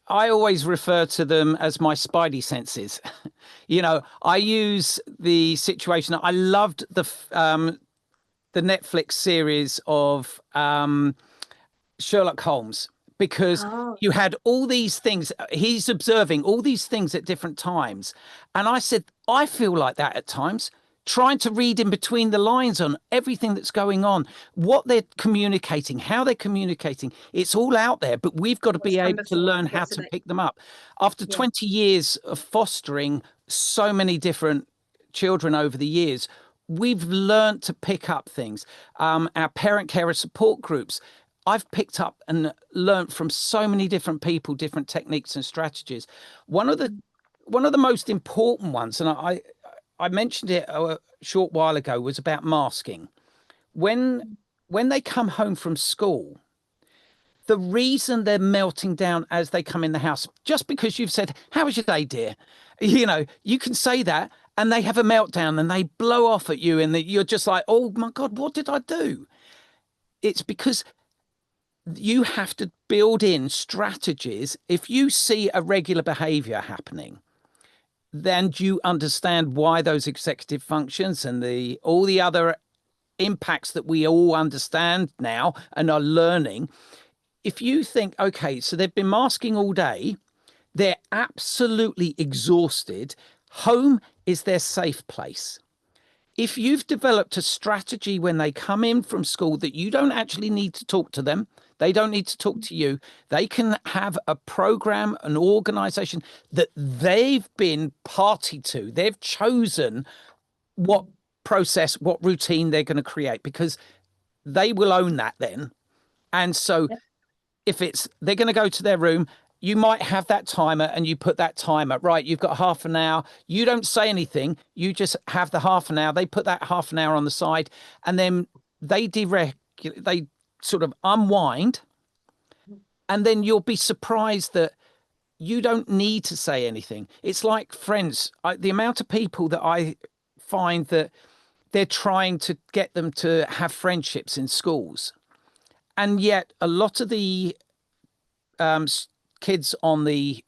I always refer to them as my spidey senses. I use the situation. I loved the Netflix series of Sherlock Holmes, because you had all these things. He's observing all these things at different times. And I said, I feel like that at times, trying to read in between the lines on everything that's going on, what they're communicating, how they're communicating. It's all out there, but we've got to be able to learn how to pick them up. After 20 years of fostering so many different children over the years, we've learned to pick up things. Our parent carer support groups, I've picked up and learned from so many different people, different techniques and strategies. One of the most important ones, and I mentioned it a short while ago, was about masking. When they come home from school, the reason they're melting down as they come in the house, just because you've said, "How was your day, dear?" You can say that, and they have a meltdown and they blow off at you, and you're just like, "Oh my God, what did I do?" It's because you have to build in strategies. If you see a regular behavior happening, then you understand why those executive functions and all the other impacts that we all understand now and are learning. If you think, okay, so they've been masking all day, they're absolutely exhausted, home is their safe place. If you've developed a strategy when they come in from school that you don't actually need to talk to them, They don't need to talk to you. They can have a program, an organization that they've been party to. They've chosen what process, what routine they're going to create, because they will own that then. And so if they're going to go to their room, you might have that timer, and you put that timer, right, you've got half an hour. You don't say anything. You just have the half an hour. They put that half an hour on the side, and then they they sort of unwind. And then you'll be surprised that you don't need to say anything. It's like friends. The amount of people that I find that they're trying to get them to have friendships in schools. And yet a lot of the kids on the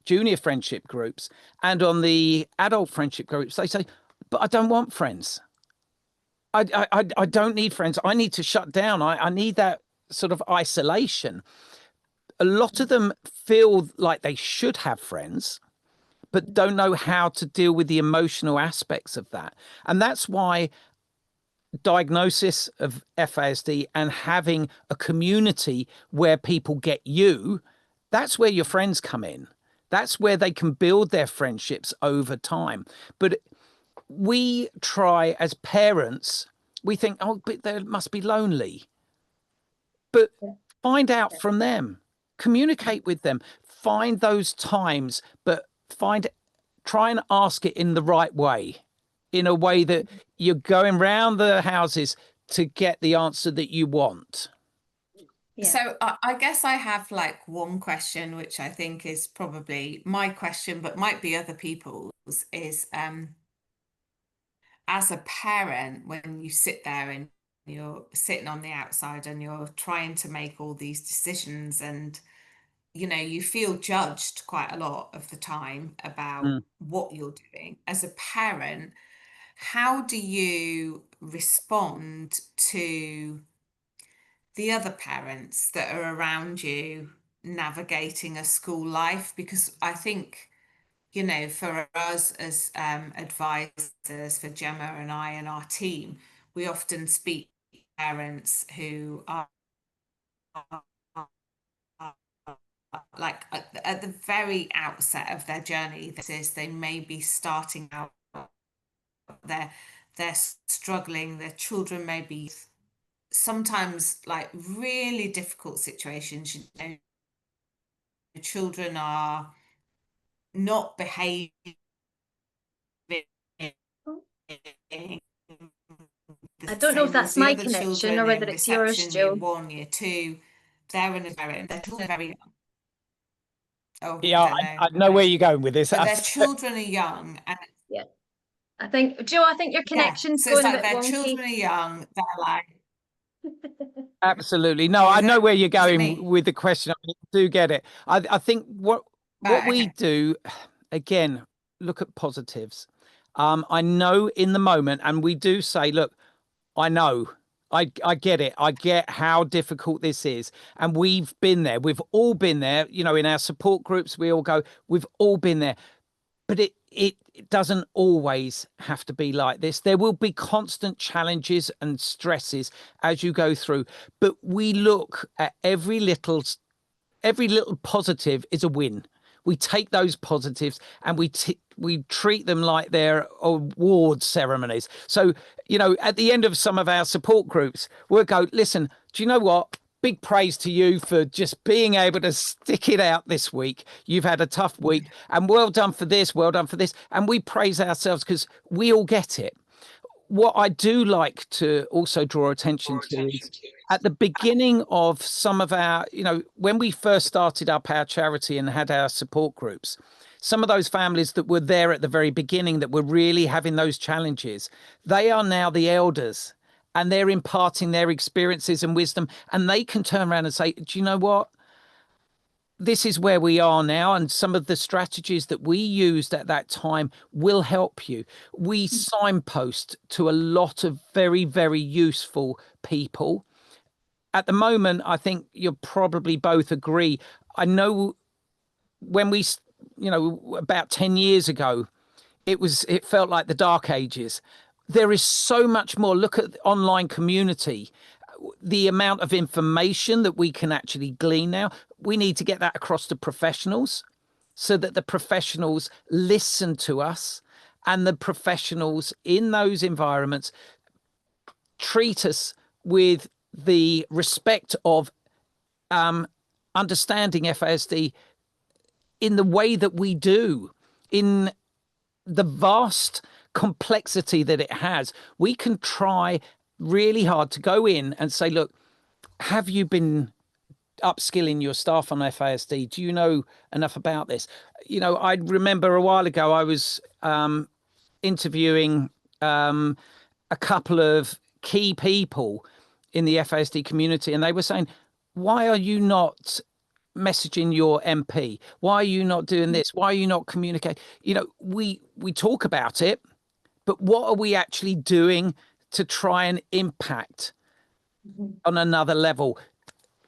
junior friendship groups and on the adult friendship groups, they say, but I don't want friends. I don't need friends. I need to shut down. I need that sort of isolation. A lot of them feel like they should have friends, but don't know how to deal with the emotional aspects of that. And that's why diagnosis of FASD and having a community where people get you, that's where your friends come in. That's where they can build their friendships over time. But we try as parents, we think, oh, but they must be lonely. But find out from them, communicate with them, find those times, but try and ask it in the right way, in a way that you're going round the houses to get the answer that you want. Yeah. So I guess I have like one question, which I think is probably my question, but might be other people's, is as a parent, when you sit there and you're sitting on the outside and you're trying to make all these decisions, and you feel judged quite a lot of the time about Mm. what you're doing. As a parent, how do you respond to the other parents that are around you navigating a school life? Because I think, for us as advisors, for Gemma and I and our team, we often speak to parents who are like at the very outset of their journey. This is, they may be starting out, they're struggling, their children may be sometimes like really difficult situations. Children are not behaving the I don't know if same as that's the my other connection or children whether in it's yours, reception, year Joe. one, year two. They're in a they're children very young. Oh, I Yeah, don't know. I know where you're going with this. But their children are young, and Yeah. Joe, I think your yeah, connection's so it's going a like bit their wonky. children are young. They're like, Absolutely. No, oh, I is know it? where you're Is it going me? with the question. I do get it. I think what Right, we okay. do, again, look at positives. I know in the moment, and we do say, look, I know, I get it. I get how difficult this is. And we've been there. We've all been there. In our support groups, we all go, we've all been there. But it doesn't always have to be like this. There will be constant challenges and stresses as you go through. But we look at every little positive is a win. We take those positives and we treat them like they're award ceremonies. So, at the end of some of our support groups, we'll go, listen, do you know what? Big praise to you for just being able to stick it out this week. You've had a tough week, and well done for this, well done for this. And we praise ourselves because we all get it. What I do like to also draw attention to is at the beginning of some of our, when we first started up our charity and had our support groups, some of those families that were there at the very beginning that were really having those challenges, they are now the elders, and they're imparting their experiences and wisdom, and they can turn around and say, do you know what? This is where we are now, and some of the strategies that we used at that time will help you. We signpost to a lot of very, very useful people. At the moment, I think you'll probably both agree. I know when about 10 years ago, it felt like the dark ages. There is so much more. Look at the online community. the amount of information that we can actually glean now, we need to get that across to professionals so that the professionals listen to us, and the professionals in those environments treat us with the respect of understanding FASD in the way that we do, in the vast complexity that it has. We can try really hard to go in and say, look, have you been upskilling your staff on FASD? Do you know enough about this? You know, I remember a while ago I was interviewing a couple of key people in the FASD community, and they were saying, why are you not messaging your MP? Why are you not doing this? Why are you not communicating? You know, we talk about it, but what are we actually doing to try and impact on another level?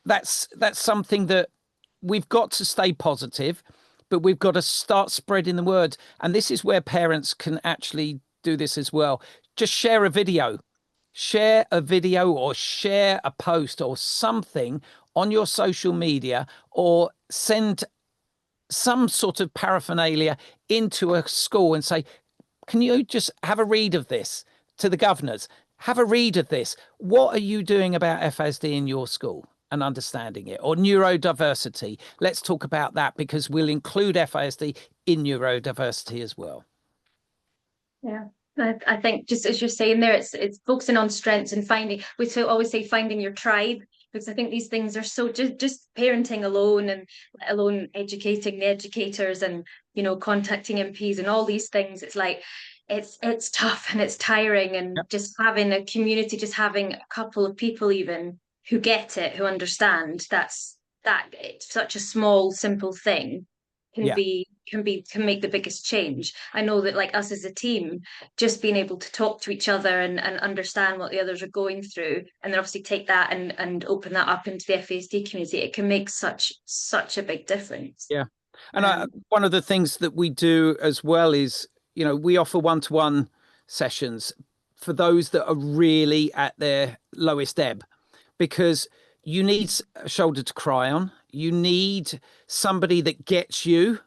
That's something that we've got to stay positive, but we've got to start spreading the word. And this is where parents can actually do this as well. Just share a video or share a post or something on your social media, or send some sort of paraphernalia into a school and say, can you just have a read of this, to the governors? Have a read of this. What are you doing about FASD in your school and understanding it? Or neurodiversity. Let's talk about that, because we'll include FASD in neurodiversity as well. Yeah. I think, just as you're saying there, it's focusing on strengths and finding, always say finding your tribe, because I think these things are so, just parenting alone, and let alone educating the educators, and contacting MPs and all these things. It's like it's tough and it's tiring, and Yep. just having a community, just having a couple of people even who get it, who understand that it's such a small, simple thing Yeah. can make the biggest change. I know that, like, us as a team, just being able to talk to each other and understand what the others are going through, and then obviously take that and open that up into the FASD community, it can make such a big difference. Yeah. And one of the things that we do as well is, we offer one-to-one sessions for those that are really at their lowest ebb, because you need a shoulder to cry on. You need somebody that gets you,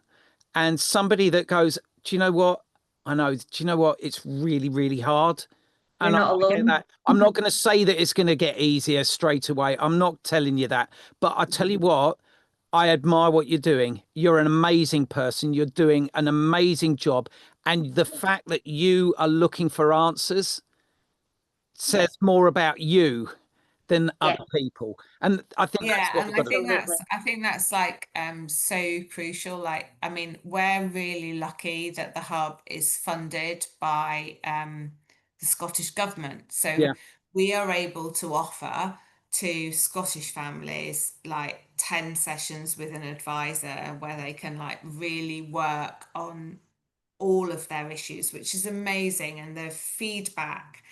and somebody that goes, do you know what? I know. Do you know what? It's really, really hard. You're And not I get alone. that. I'm not going to say that it's going to get easier straight away. I'm not telling you that. But I tell you what, I admire what you're doing. You're an amazing person. You're doing an amazing job. And the fact that you are looking for answers says more about you than Yeah, other people. And I think that's Yeah, what we've and got to do. absolutely. I think that's like so crucial. Like, I mean, we're really lucky that the hub is funded by the Scottish government. So Yeah. we are able to offer to Scottish families like 10 sessions with an advisor where they can like really work on all of their issues, which is amazing. And the feedback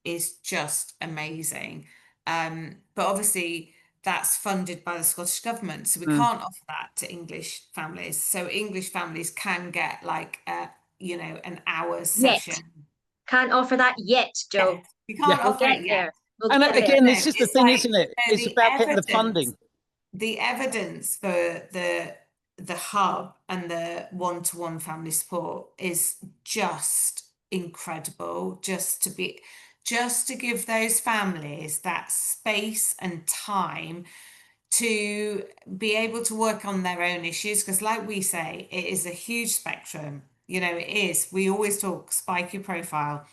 is just amazing. But obviously, that's funded by the Scottish government, so we Mm. can't offer that to English families. So English families can get like an hour Yet. session. Can't offer that yet, Yeah, Joe. we Yeah. can't We'll offer get it yet. there. We'll And get there. again, No, this is the it's thing, like isn't it? no, It's about getting the funding. the evidence for the hub and the one-to-one family support is just incredible. Just to give those families that space and time to be able to work on their own issues, because like we say, it is a huge spectrum. It is. We always talk spike your profile.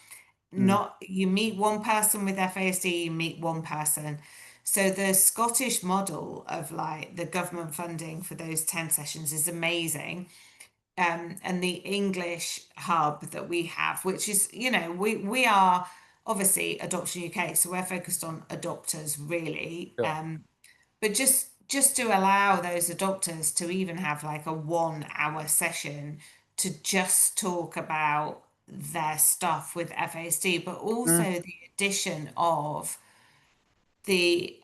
Mm. Not you meet one person with FASD, you meet one person. So the Scottish model of like the government funding for those 10 sessions is amazing. And the English hub that we have, which is, we are obviously Adoption UK, so we're focused on adopters really. Sure. But just to allow those adopters to even have like a 1 hour session to just talk about their stuff with FASD, but also Mm. the addition of the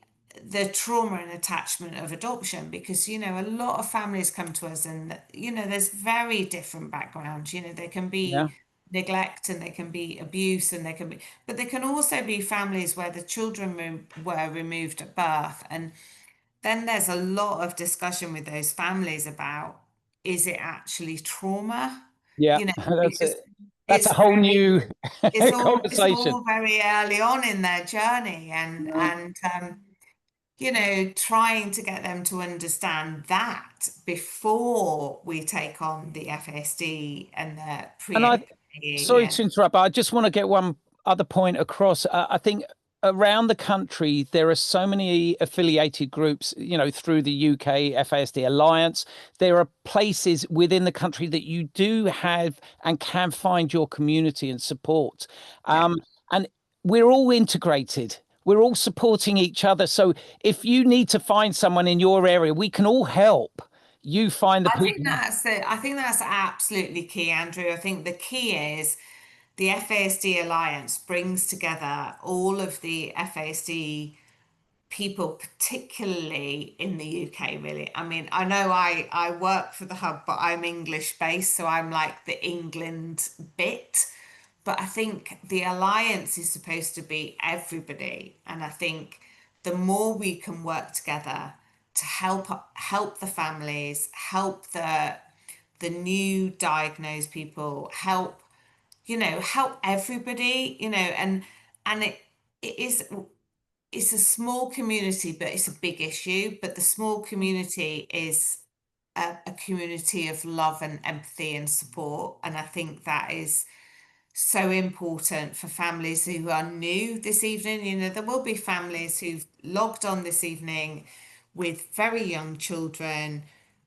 trauma and attachment of adoption, because a lot of families come to us and there's very different backgrounds. There can Yeah. be neglect and there can be abuse and there can be, but there can also be families where the children were removed at birth. And then there's a lot of discussion with those families about, is it actually trauma? Yeah, You know, that's because it. That's a it's whole new it's conversation. all very early on in their journey, and you know, trying to get them to understand that before we take on the FSD and the And I, pre-NPE. sorry And to interrupt, but I just want to get one other point across. I think around the country there are so many affiliated groups, you know, through the UK FASD Alliance. There are places within the country that you do have and can find your community and support. yeah, And we're all integrated. We're all supporting each other. So if you need to find someone in your area, we can all help you find the I think people. that's it. I think that's absolutely key, Andrew. I think the key is the FASD Alliance brings together all of the FASD people, particularly in the UK, really. I mean, I know I work for the hub, but I'm English based, so I'm like the England bit. But I think the alliance is supposed to be everybody, and I think the more we can work together to help the families, help the new diagnosed people, help, you know, help everybody, you know, and it is, it's a small community, but it's a big issue. But the small community is a community of love and empathy and support. And I think that is so important for families who are new this evening. You know, there will be families who've logged on this evening with very young children,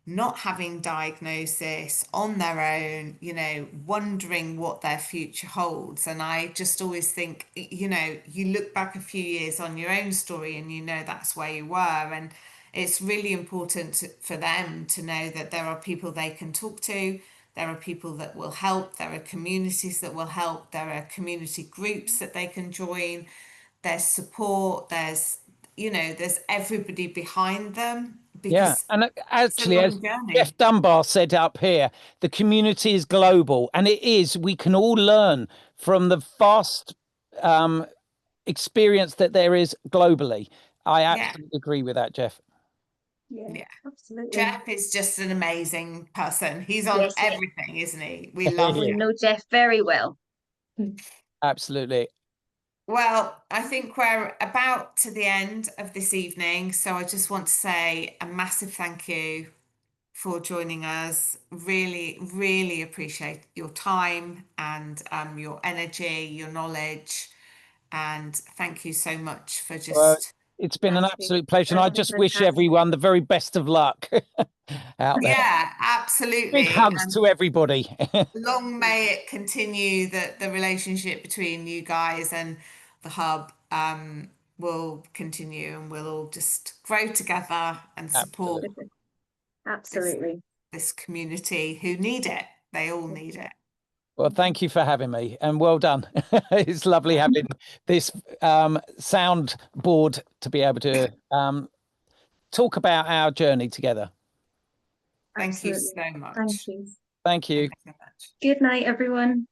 not having diagnosis on their own, you know, wondering what their future holds. And I just always think, you know, you look back a few years on your own story and you know that's where you were. And it's really important for them to know that there are people they can talk to, there are people that will help, there are communities that will help, there are community groups that they can join, there's support, there's, you know, there's everybody behind them Yeah, because and it's a actually, as long journey. Jeff Dunbar said up here, the community is global, and it is. We can all learn from the vast um, experience that there is globally. I Yeah, absolutely agree with that, Jeff. Yeah, yeah. absolutely. Jeff is just an amazing person. He's on Yes, yeah. everything, isn't he? We love We Yeah, know Jeff. Jeff very well. absolutely. Well, I think we're about to the end of this evening, so I just want to say a massive thank you for joining us. Really, really appreciate your time and your energy, your knowledge, and thank you so much for Well, just, it's been an Absolutely. absolute pleasure, and I Been just wish fantastic. everyone the very best of luck out there. yeah, Big absolutely. hugs And to everybody. long may it continue that the relationship between you guys and the hub will continue and we'll all just grow together and support Absolutely. this Absolutely. this community who need it. They all need it. Well, thank you for having me, and well done. It's lovely Yeah. having this sound board to be able to talk about our journey together. Thank you Absolutely. so Thank much. you. Thank you. Thank you so much. Good night, everyone.